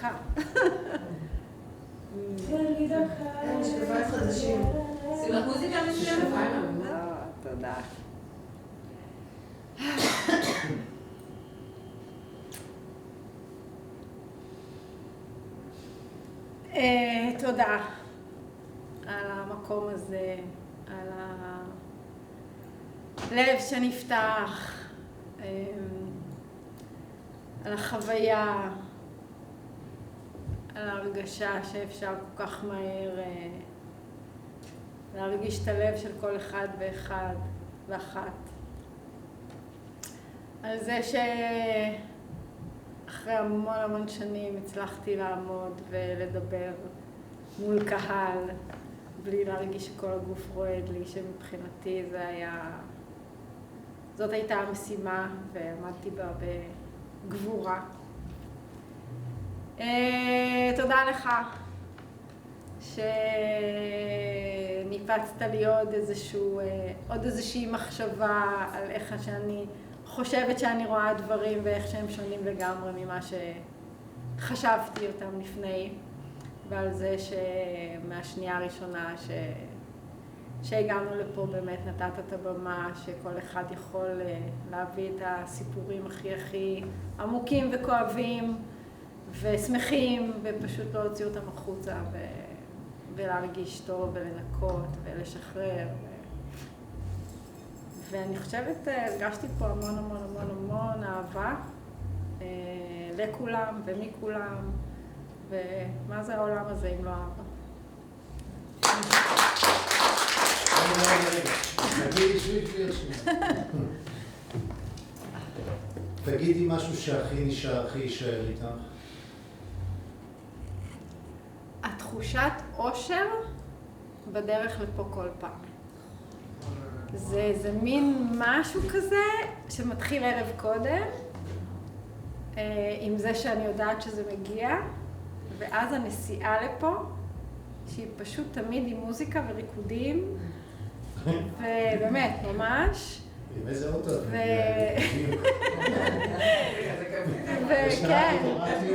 דקה. תן לי דקה. שתפיים חדשים. שימת מוזיקה מסוימת? לא, תודה. תודה על המקום הזה, על הלב שנפתח, על החוויה, על ההרגשה שאפשר כל כך מהר להרגיש את הלב של כל אחד ואחד ואחת. על זה שאחרי המון שנים הצלחתי לעמוד ולדבר מול קהל בלי להרגיש שכל הגוף רועד לי, שמבחינתי זאת הייתה המשימה ועמדתי בה בגבורה. תודה לך שניפצת לי עוד איזושהי מחשבה על איך שאני חושבת שאני רואה דברים ואיך שהם שונים לגמרי ממה שחשבתי אותם לפני, ועל זה שמהשנייה הראשונה שהגענו לפה באמת נתת את הבמה שכל אחד יכול להביא את הסיפורים הכי עמוקים וכואבים ושמחים ופשוט להוציא אותם החוצה ולהרגיש טוב ולנקות ולשחרר. ואני חושבת, הרגשתי פה המון אהבה לכולם ומכולם, ומה זה העולם הזה אם לא אהבה? תגידי משהו שהכי יישאר איתך. התחושת אושר בדרך לפה כל פעם. זה מין משהו כזה שמתחיל ערב קודם, עם זה שאני יודעת שזה מגיע, ואז הנסיעה לפה, שהיא פשוט תמיד עם מוזיקה וריקודים, ובאמת, ממש. עם איזה אוטו? וכן,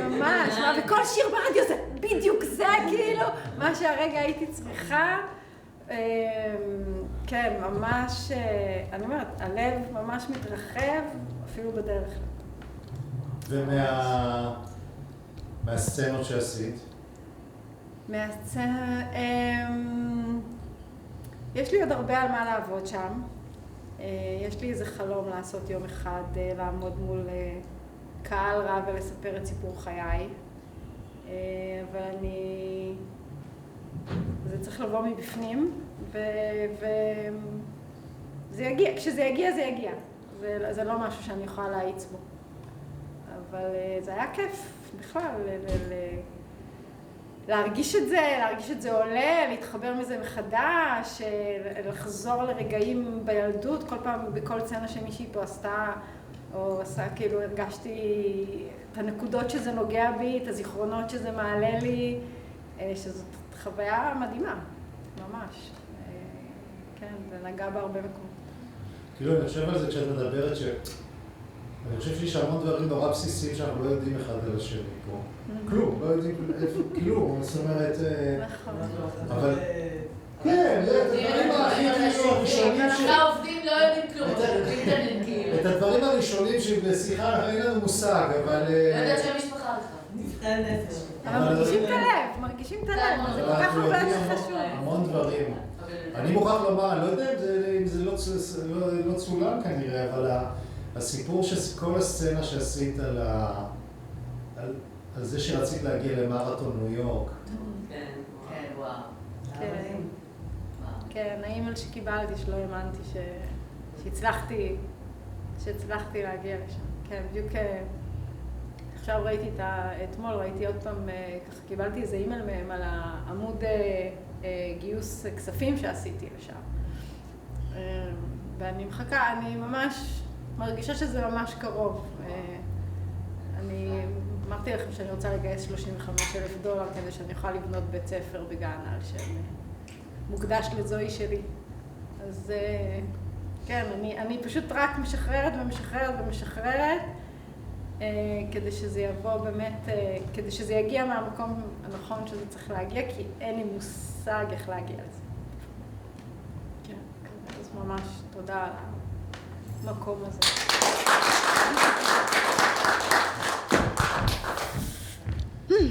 ממש, וכל שיר ברדיו זה בדיוק זה, כאילו, מה שהרגע הייתי צריכה. כן, ממש, אני אומרת, הלב ממש מתרחב, אפילו בדרך. מהסצנות שעשית? יש לי עוד הרבה על מה לעבוד שם. יש לי איזה חלום לעשות יום אחד, לעמוד מול קהל רב ולספר את סיפור חיי. אבל זה צריך לבוא מבפנים, וזה יגיע, כשזה יגיע, זה יגיע. זה לא משהו שאני יכולה להאיץ בו. אבל זה היה כיף בכלל, להרגיש את זה עולה, להתחבר מזה מחדש, לחזור לרגעים בילדות, כל פעם בכל סצנה שמישהי פה עשתה, או עשה, כאילו הרגשתי את הנקודות שזה נוגע בי, את הזיכרונות שזה מעלה לי, שזאת חוויה מדהימה, ממש. כן, זה נגע בהרבה מקומות. כאילו, אני חושב על זה כשאת מדברת אני חושב שיש המון דברים נורא בסיסיים שאנחנו לא יודעים אחד על השני פה. כלום, לא יודעים כלום, זאת אומרת... נכון. אבל... כן, זה הדברים הכי הראשונים ש... העובדים לא יודעים כלום, יודעים תמיד כאילו. את הדברים הראשונים שבשיחה אין לנו מושג, אבל... לא יודעת שהמשפחה לך. נבחן נפש. אבל מרגישים את הלב, זה כל כך הרבה חשוב. המון דברים. אני מוכרח לומר, אני לא יודע אם זה לא צולם כנראה, אבל הסיפור שכל הסצנה שעשית על זה שרצית להגיע למרתון ניו יורק. כן, וואו. כן, האימייל שקיבלתי שלא האמנתי שהצלחתי להגיע לשם. כן, בדיוק עכשיו אתמול ראיתי עוד פעם, ככה קיבלתי איזה אימייל מהם על העמוד גיוס כספים שעשיתי לשם. ואני מחכה, אני ממש מרגישה שזה ממש קרוב. אני אמרתי לכם שאני רוצה לגייס $35,000 כדי שאני אוכל לבנות בית ספר בגן על שמוקדש לזוהי שלי. אז כן, אני פשוט רק משחררת ומשחררת ומשחררת, כדי שזה יבוא באמת, כדי שזה יגיע מהמקום הנכון שזה צריך להגיע, כי אין לי מושג איך להגיע לזה. כן, אז ממש תודה על המקום הזה.